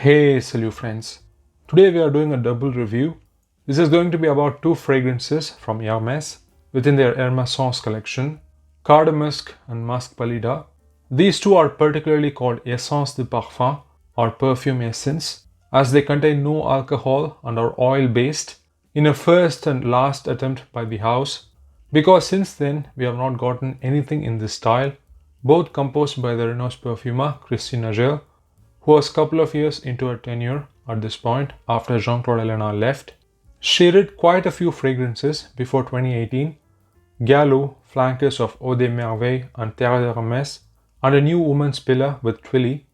Hey, Salut Friends. Today we are doing a double review. This is going to be about two fragrances from Hermès within their Hermessence collection, Cardamusc and Musc Pallida. These two are particularly called Essence de Parfum or Perfume Essence as they contain no alcohol and are oil-based in a first and last attempt by the house because since then we have not gotten anything in this style, both composed by the renowned perfumer Christine Nagel, who was a couple of years into her tenure at this point after Jean-Claude Ellena left. She did quite a few fragrances before 2018, Gallo, flankers of Eau de Merveille and Terre de Hermès, and a new woman's pillar with Twilly.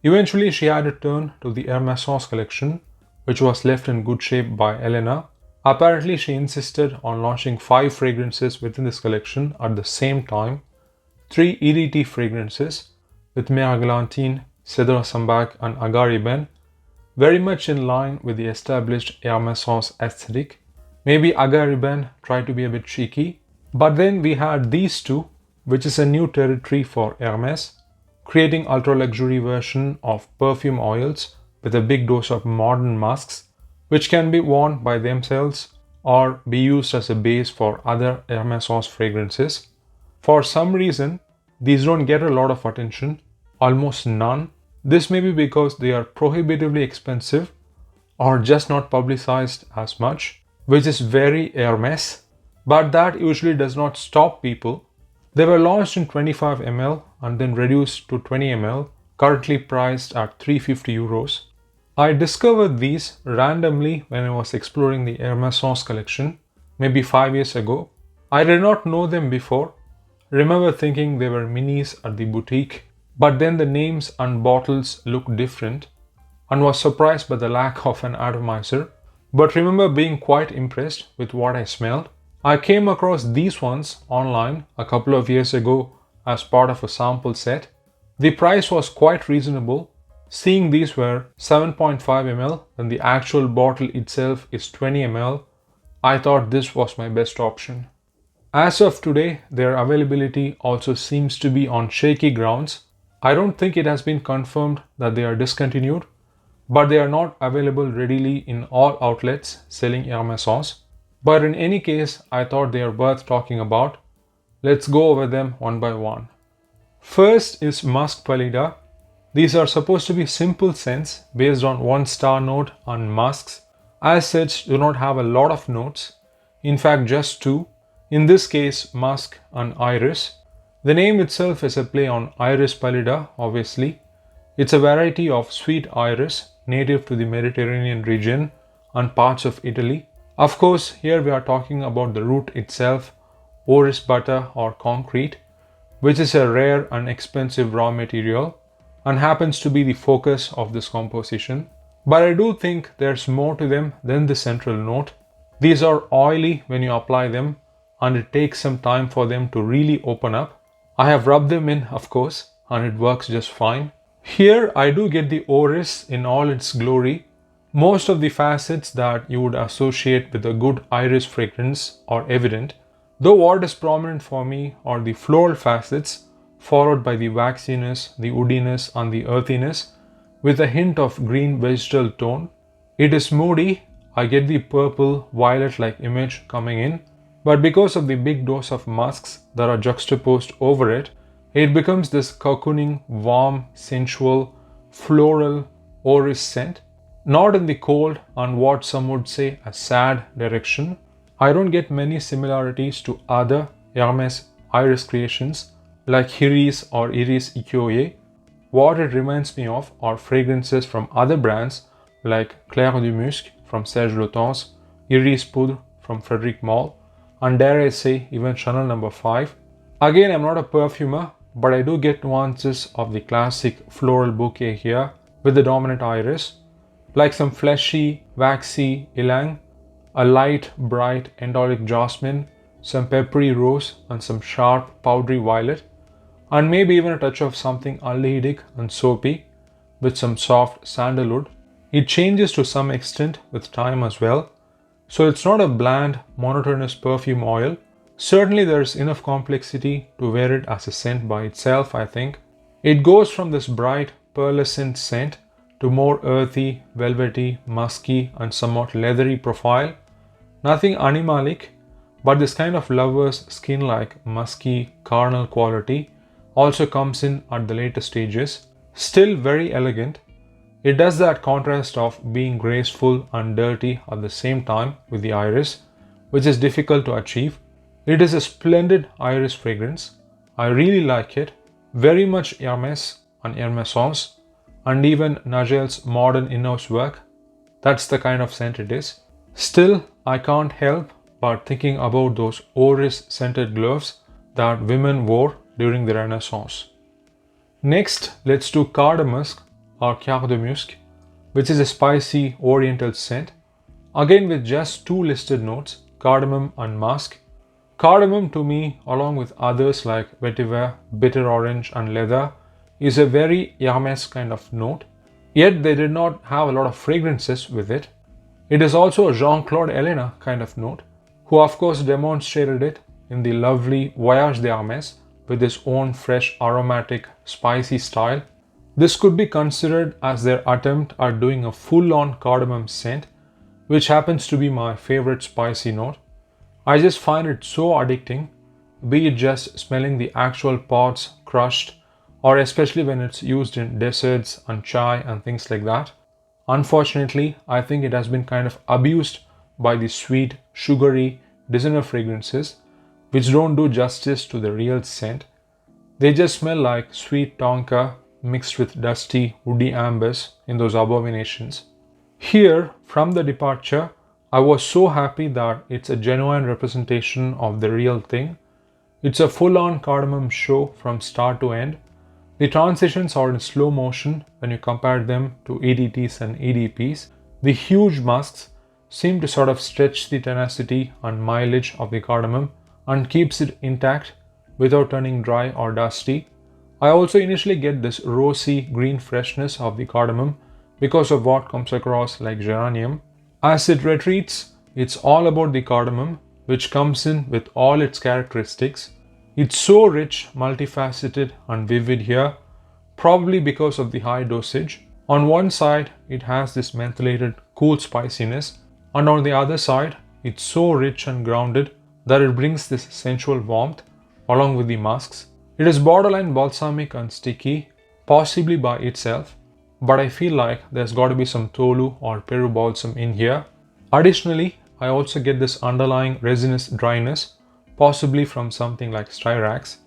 Eventually she had to turn to the Hermessence collection, which was left in good shape by Ellena. Apparently she insisted on launching 5 fragrances within this collection at the same time, 3 EDT fragrances with Mère Cedar Sambac and Agar-Ibn, very much in line with the established Hermessence aesthetic. Maybe Agar-Ibn tried to be a bit cheeky, but then we had these two, which is a new territory for Hermès, creating ultra-luxury version of perfume oils with a big dose of modern musks, which can be worn by themselves or be used as a base for other Hermessence fragrances. For some reason, these don't get a lot of attention, almost none. This may be because they are prohibitively expensive or just not publicized as much, which is very Hermès, but that usually does not stop people. They were launched in 25 ml and then reduced to 20 ml, currently priced at 350 euros. I discovered these randomly when I was exploring the Hermessence collection, maybe 5 years ago. I did not know them before. Remember thinking they were minis at the boutique, but then the names and bottles looked different and was surprised by the lack of an atomizer, but remember being quite impressed with what I smelled. I came across these ones online a couple of years ago as part of a sample set. The price was quite reasonable. Seeing these were 7.5 ml and the actual bottle itself is 20 ml, I thought this was my best option. As of today, their availability also seems to be on shaky grounds. I don't think it has been confirmed that they are discontinued, but they are not available readily in all outlets selling Hermessence. But in any case, I thought they are worth talking about. Let's go over them one by one. First is Musc Pallida. These are supposed to be simple scents based on 1-star note and musks. As such, do not have a lot of notes. In fact, just 2. In this case, musk and iris. The name itself is a play on Iris pallida, obviously. It's a variety of sweet iris native to the Mediterranean region and parts of Italy. Of course, here we are talking about the root itself, orris butter or concrete, which is a rare and expensive raw material and happens to be the focus of this composition. But I do think there's more to them than the central note. These are oily when you apply them and it takes some time for them to really open up. I have rubbed them in, of course, and it works just fine. Here I do get the orris in all its glory. Most of the facets that you would associate with a good iris fragrance are evident, though what is prominent for me are the floral facets, followed by the waxiness, the woodiness and the earthiness, with a hint of green vegetal tone. It is moody. I get the purple, violet-like image coming in, but because of the big dose of musks that are juxtaposed over it, it becomes this cocooning, warm, sensual, floral, orris scent. Not in the cold and what some would say a sad direction. I don't get many similarities to other Hermès iris creations like Iris or Iris Ikioye. What it reminds me of are fragrances from other brands like Clair du Musc from Serge Lutens, Iris Poudre from Frédéric Malle, and dare I say even Chanel No. 5. Again, I'm not a perfumer, but I do get nuances of the classic floral bouquet here with the dominant iris, like some fleshy, waxy ylang, a light, bright, endolic jasmine, some peppery rose and some sharp, powdery violet, and maybe even a touch of something aldehydic and soapy with some soft sandalwood. It changes to some extent with time as well. So it's not a bland, monotonous perfume oil. Certainly there's enough complexity to wear it as a scent by itself, I think. It goes from this bright, pearlescent scent to more earthy, velvety, musky and somewhat leathery profile. Nothing animalic, but this kind of lover's skin-like musky carnal quality also comes in at the later stages. Still very elegant. It does that contrast of being graceful and dirty at the same time with the iris, which is difficult to achieve. It is a splendid iris fragrance. I really like it. Very much Hermès and Hermessence, and even Nagel's modern in-house work. That's the kind of scent it is. Still, I can't help but thinking about those orris scented gloves that women wore during the Renaissance. Next, let's do Cardamusc or Cardamusc, which is a spicy oriental scent, again with just two listed notes, cardamom and musk. Cardamom to me, along with others like vetiver, bitter orange and leather, is a very Hermès kind of note, yet they did not have a lot of fragrances with it. It is also a Jean-Claude Elena kind of note, who of course demonstrated it in the lovely Voyage d'Hermès with his own fresh aromatic spicy style. This could be considered as their attempt at doing a full-on cardamom scent, which happens to be my favorite spicy note. I just find it so addicting, be it just smelling the actual pods crushed, or especially when it's used in desserts and chai and things like that. Unfortunately, I think it has been kind of abused by the sweet, sugary designer fragrances, which don't do justice to the real scent. They just smell like sweet tonka mixed with dusty, woody ambers in those abominations. Here, from the departure, I was so happy that it's a genuine representation of the real thing. It's a full-on cardamom show from start to end. The transitions are in slow motion when you compare them to EDTs and EDPs. The huge musks seem to sort of stretch the tenacity and mileage of the cardamom and keeps it intact without turning dry or dusty. I also initially get this rosy green freshness of the cardamom because of what comes across like geranium. As it retreats, it's all about the cardamom, which comes in with all its characteristics. It's so rich, multifaceted and vivid here, probably because of the high dosage. On one side, it has this mentholated cool spiciness, and on the other side, it's so rich and grounded that it brings this sensual warmth along with the musks. It is borderline balsamic and sticky, possibly by itself, but I feel like there's got to be some tolu or Peru balsam in here. Additionally, I also get this underlying resinous dryness, possibly from something like styrax.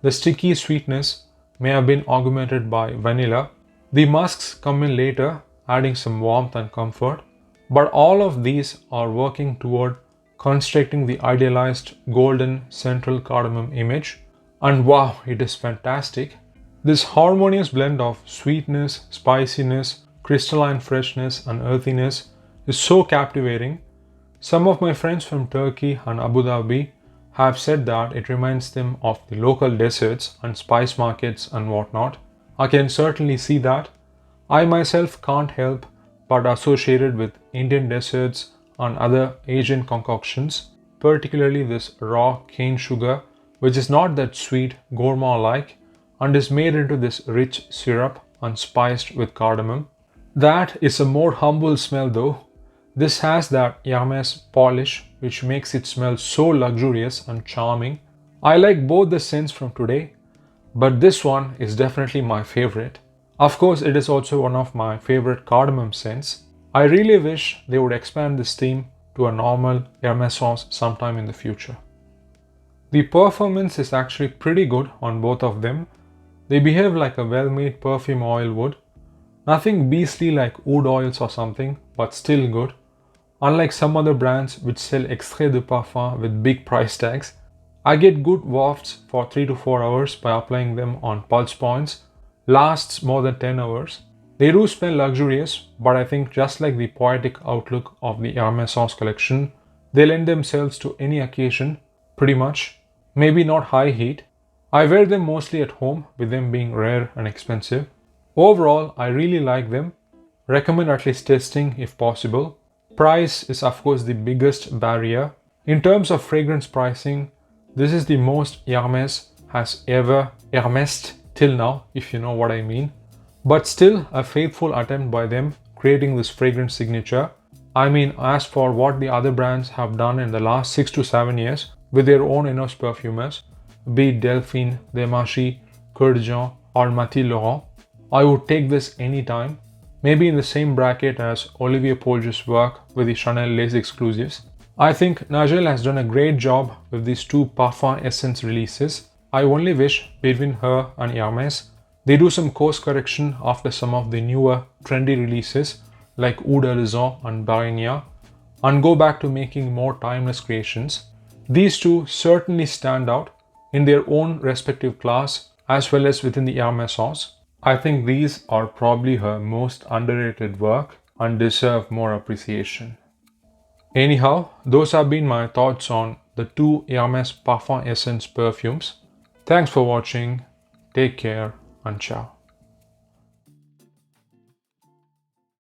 The sticky sweetness may have been augmented by vanilla. The musks come in later, adding some warmth and comfort, but all of these are working toward constructing the idealized golden central cardamom image. And wow, it is fantastic. This harmonious blend of sweetness, spiciness, crystalline freshness and earthiness is so captivating. Some of my friends from Turkey and Abu Dhabi have said that it reminds them of the local desserts and spice markets and whatnot. I can certainly see that. I myself can't help but associate it with Indian desserts and other Asian concoctions, particularly this raw cane sugar, which is not that sweet gourmand-like and is made into this rich syrup and spiced with cardamom. That is a more humble smell though. This has that Hermès polish which makes it smell so luxurious and charming. I like both the scents from today, but this one is definitely my favorite. Of course, it is also one of my favorite cardamom scents. I really wish they would expand this theme to a normal Hermessence sometime in the future. The performance is actually pretty good on both of them. They behave like a well-made perfume oil would. Nothing beastly like oud oils or something, but still good. Unlike some other brands which sell extrait de parfum with big price tags, I get good wafts for 3 to 4 hours by applying them on pulse points. Lasts more than 10 hours. They do smell luxurious, but I think just like the poetic outlook of the Hermessence collection, they lend themselves to any occasion, pretty much. Maybe not high heat. I wear them mostly at home, with them being rare and expensive. Overall, I really like them. Recommend at least testing if possible. Price is of course the biggest barrier. In terms of fragrance pricing, this is the most Hermès has ever Hermessed till now, if you know what I mean. but still a faithful attempt by them creating this fragrance signature. I mean, as for what the other brands have done in the last 6 to 7 years with their own in-house perfumers, be it Delphine, Demachi, Coeur or Mathilde Laurent, I would take this anytime, maybe in the same bracket as Olivier Polge's work with the Chanel Lace exclusives. I think Nigel has done a great job with these two Parfum Essence releases. I only wish between her and Hermes, they do some course correction after some of the newer trendy releases like Eau d'Horizon and Barenia, and go back to making more timeless creations. These two certainly stand out in their own respective class as well as within the Hermès house. I think these are probably her most underrated work and deserve more appreciation. Anyhow, those have been my thoughts on the two Hermès Parfum Essence perfumes. Thanks for watching, take care and ciao.